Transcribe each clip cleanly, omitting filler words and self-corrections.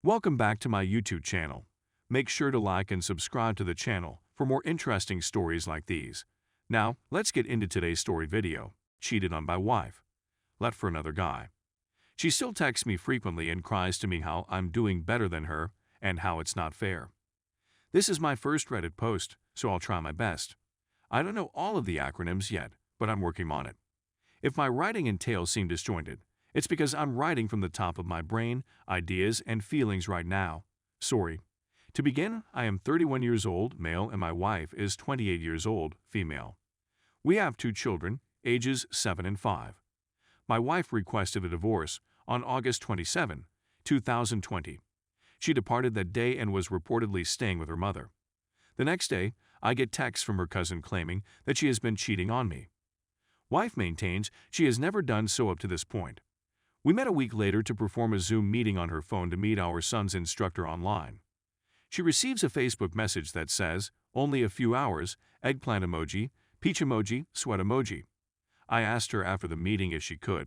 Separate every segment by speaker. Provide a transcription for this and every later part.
Speaker 1: Welcome back to my YouTube channel. Make sure to like and subscribe to the channel for more interesting stories like these. Now, let's get into today's story video. Cheated on by wife. Left for another guy. She still texts me frequently and cries to me how I'm doing better than her and how it's not fair. This is my first Reddit post, so I'll try my best. I don't know all of the acronyms yet, but I'm working on it. If my writing and tales seem disjointed, it's because I'm writing from the top of my brain, ideas, and feelings right now. Sorry. To begin, I am 31 years old, male, and my wife is 28 years old, female. We have 2 children, ages 7 and 5. My wife requested a divorce on August 27, 2020. She departed that day and was reportedly staying with her mother. The next day, I get texts from her cousin claiming that she has been cheating on me. Wife maintains she has never done so up to this point. We met a week later to perform a Zoom meeting on her phone to meet our son's instructor online. She receives a Facebook message that says, "Only a few hours, eggplant emoji, peach emoji, sweat emoji." I asked her after the meeting if she could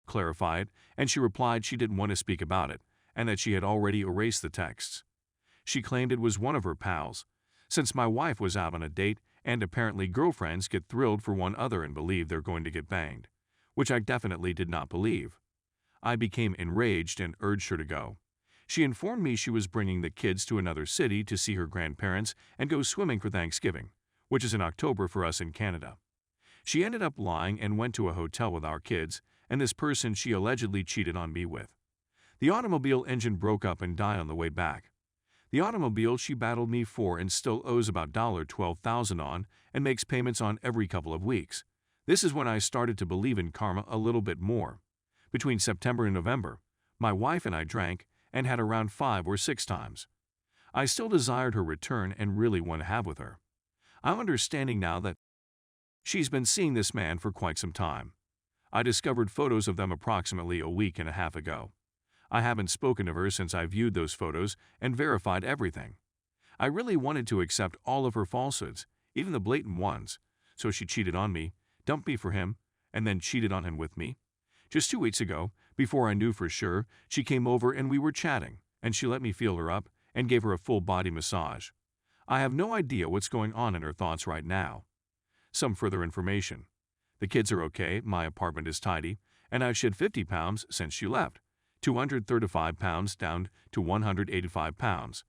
Speaker 1: clarify it, and she replied she didn't want to speak about it and that she had already erased the texts. She claimed it was one of her pals, since my wife was out on a date and apparently girlfriends get thrilled for one other and believe they're going to get banged, which I definitely did not believe. I became enraged and urged her to go. She informed me she was bringing the kids to another city to see her grandparents and go swimming for Thanksgiving, which is in October for us in Canada. She ended up lying and went to a hotel with our kids and this person she allegedly cheated on me with. The automobile engine broke up and died on the way back. The automobile she battled me for and still owes about $12,000 on and makes payments on every couple of weeks. This is when I started to believe in karma a little bit more. Between September and November, my wife and I drank and had around 5 or 6 times. I still desired her return and really want to have with her. I'm understanding now that she's been seeing this man for quite some time. I discovered photos of them approximately a week and a half ago. I haven't spoken to her since I viewed those photos and verified everything. I really wanted to accept all of her falsehoods, even the blatant ones, so she cheated on me, dumped me for him, and then cheated on him with me. Just 2 weeks ago, before I knew for sure, she came over and we were chatting, and she let me feel her up and gave her a full body massage. I have no idea what's going on in her thoughts right now. Some further information. The kids are okay, my apartment is tidy, and I've shed 50 pounds since she left, 235 pounds down to 185 pounds.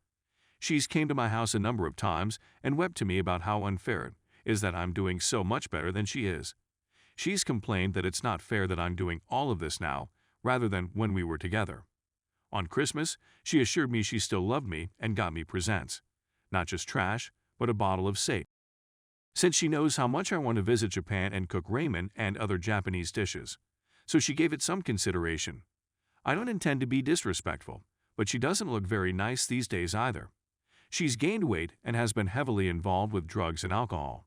Speaker 1: She's came to my house a number of times and wept to me about how unfair it is that I'm doing so much better than she is. She's complained that it's not fair that I'm doing all of this now, rather than when we were together. On Christmas, she assured me she still loved me and got me presents. Not just trash, but a bottle of sake. Since she knows how much I want to visit Japan and cook ramen and other Japanese dishes. So she gave it some consideration. I don't intend to be disrespectful, but she doesn't look very nice these days either. She's gained weight and has been heavily involved with drugs and alcohol.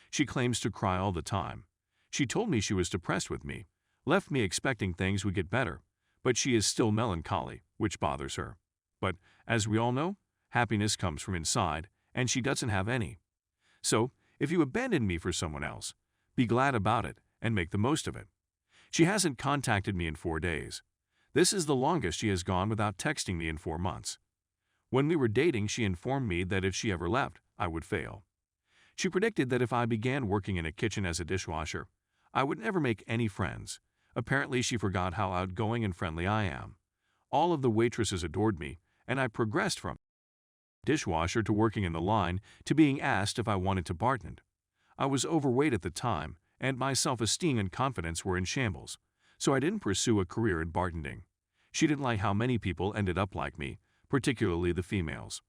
Speaker 1: She claims to cry all the time. She told me she was depressed with me, left me expecting things would get better, but she is still melancholy, which bothers her. But, as we all know, happiness comes from inside, and she doesn't have any. So, if you abandon me for someone else, be glad about it and make the most of it. She hasn't contacted me in 4 days. This is the longest she has gone without texting me in 4 months. When we were dating, she informed me that if she ever left, I would fail. She predicted that if I began working in a kitchen as a dishwasher, I would never make any friends. Apparently, she forgot how outgoing and friendly I am. All of the waitresses adored me, and I progressed from dishwasher to working in the line to being asked if I wanted to bartend. I was overweight at the time, and my self-esteem and confidence were in shambles, so I didn't pursue a career in bartending. She didn't like how many people ended up like me, particularly the females.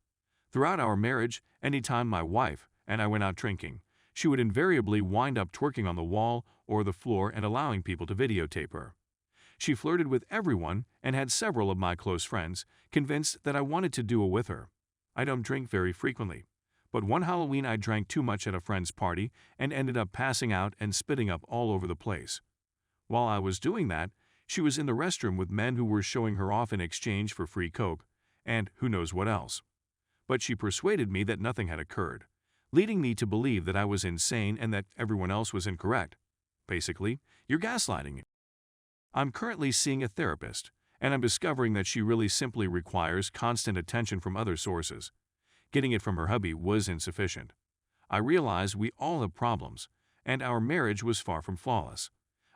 Speaker 1: Throughout our marriage, anytime my wife and I went out drinking, she would invariably wind up twerking on the wall or the floor and allowing people to videotape her. She flirted with everyone and had several of my close friends convinced that I wanted to do it with her. I don't drink very frequently, but one Halloween I drank too much at a friend's party and ended up passing out and spitting up all over the place. While I was doing that, she was in the restroom with men who were showing her off in exchange for free coke, and who knows what else. But she persuaded me that nothing had occurred, leading me to believe that I was insane and that everyone else was incorrect. Basically, you're gaslighting me. I'm currently seeing a therapist, and I'm discovering that she really simply requires constant attention from other sources. Getting it from her hubby was insufficient. I realized we all have problems, and our marriage was far from flawless.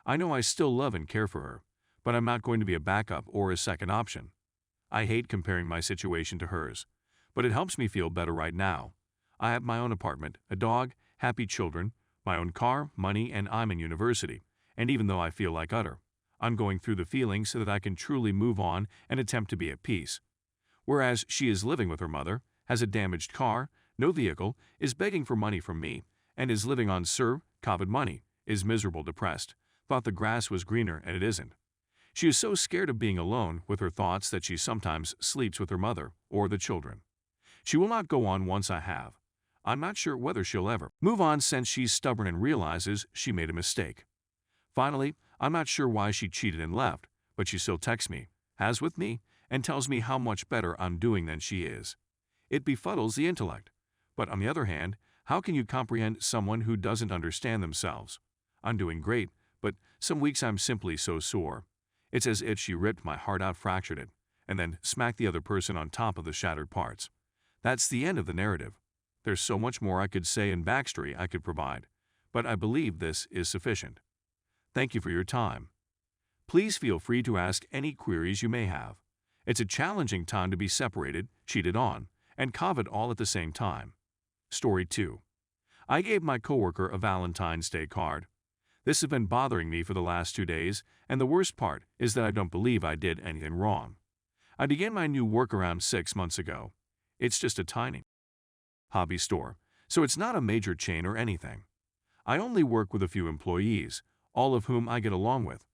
Speaker 1: I know I still love and care for her, but I'm not going to be a backup or a second option. I hate comparing my situation to hers, but it helps me feel better right now. I have my own apartment, a dog, happy children, my own car, money, and I'm in university. And even though I feel like utter, I'm going through the feelings so that I can truly move on and attempt to be at peace. Whereas she is living with her mother, has a damaged car, no vehicle, is begging for money from me, and is living on COVID money, is miserable, depressed, thought the grass was greener and it isn't. She is so scared of being alone with her thoughts that she sometimes sleeps with her mother or the children. She will not go on once I have. I'm not sure whether she'll ever move on since she's stubborn and realizes she made a mistake. Finally, I'm not sure why she cheated and left, but she still texts me, has with me, and tells me how much better I'm doing than she is. It befuddles the intellect. But on the other hand, how can you comprehend someone who doesn't understand themselves? I'm doing great, but some weeks I'm simply so sore. It's as if she ripped my heart out, fractured it, and then smacked the other person on top of the shattered parts. That's the end of the narrative. There's so much more I could say and backstory I could provide, but I believe this is sufficient. Thank you for your time. Please feel free to ask any queries you may have. It's a challenging time to be separated, cheated on, and COVID all at the same time. Story 2. I gave my coworker a Valentine's Day card. This has been bothering me for the last 2 days, and the worst part is that I don't believe I did anything wrong. I began my new work around 6 months ago. It's just a tiny hobby store, so it's not a major chain or anything. I only work with a few employees, all of whom I get along with.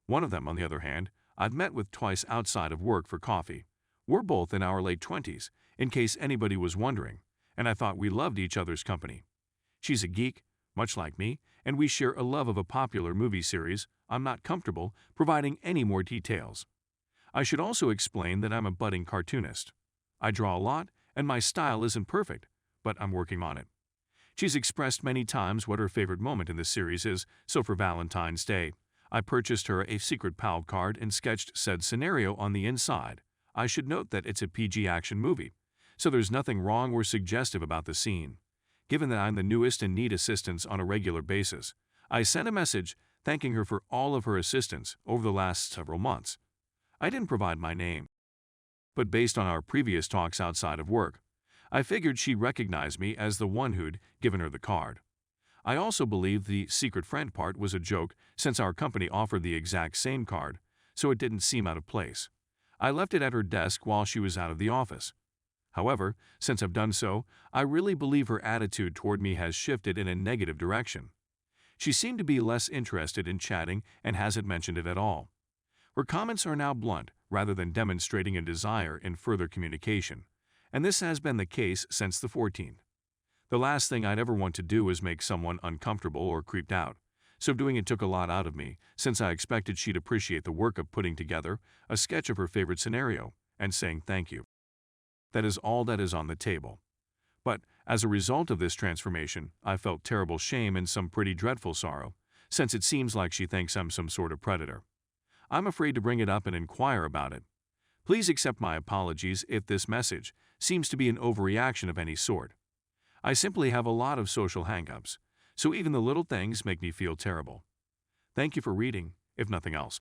Speaker 1: One of them, on the other hand, I've met with twice outside of work for coffee. We're both in our late 20s, in case anybody was wondering, and I thought we loved each other's company. She's a geek, much like me, and we share a love of a popular movie series. I'm not comfortable providing any more details. I should also explain that I'm a budding cartoonist. I draw a lot, and my style isn't perfect, but I'm working on it. She's expressed many times what her favorite moment in this series is, so for Valentine's Day, I purchased her a secret pal card and sketched said scenario on the inside. I should note that it's a PG action movie, so there's nothing wrong or suggestive about the scene. Given that I'm the newest and need assistance on a regular basis, I sent a message thanking her for all of her assistance over the last several months. I didn't provide my name, but based on our previous talks outside of work, I figured she'd recognize me as the one who'd given her the card. I also believe the secret friend part was a joke since our company offered the exact same card, so it didn't seem out of place. I left it at her desk while she was out of the office. However, since I've done so, I really believe her attitude toward me has shifted in a negative direction. She seemed to be less interested in chatting and hasn't mentioned it at all. Her comments are now blunt rather than demonstrating a desire in further communication, and this has been the case since the 14th. The last thing I'd ever want to do is make someone uncomfortable or creeped out, so doing it took a lot out of me since I expected she'd appreciate the work of putting together a sketch of her favorite scenario and saying thank you. That is all that is on the table. But as a result of this transformation, I felt terrible shame and some pretty dreadful sorrow, since it seems like she thinks I'm some sort of predator. I'm afraid to bring it up and inquire about it. Please accept my apologies if this message seems to be an overreaction of any sort. I simply have a lot of social hang-ups, so even the little things make me feel terrible. Thank you for reading, if nothing else.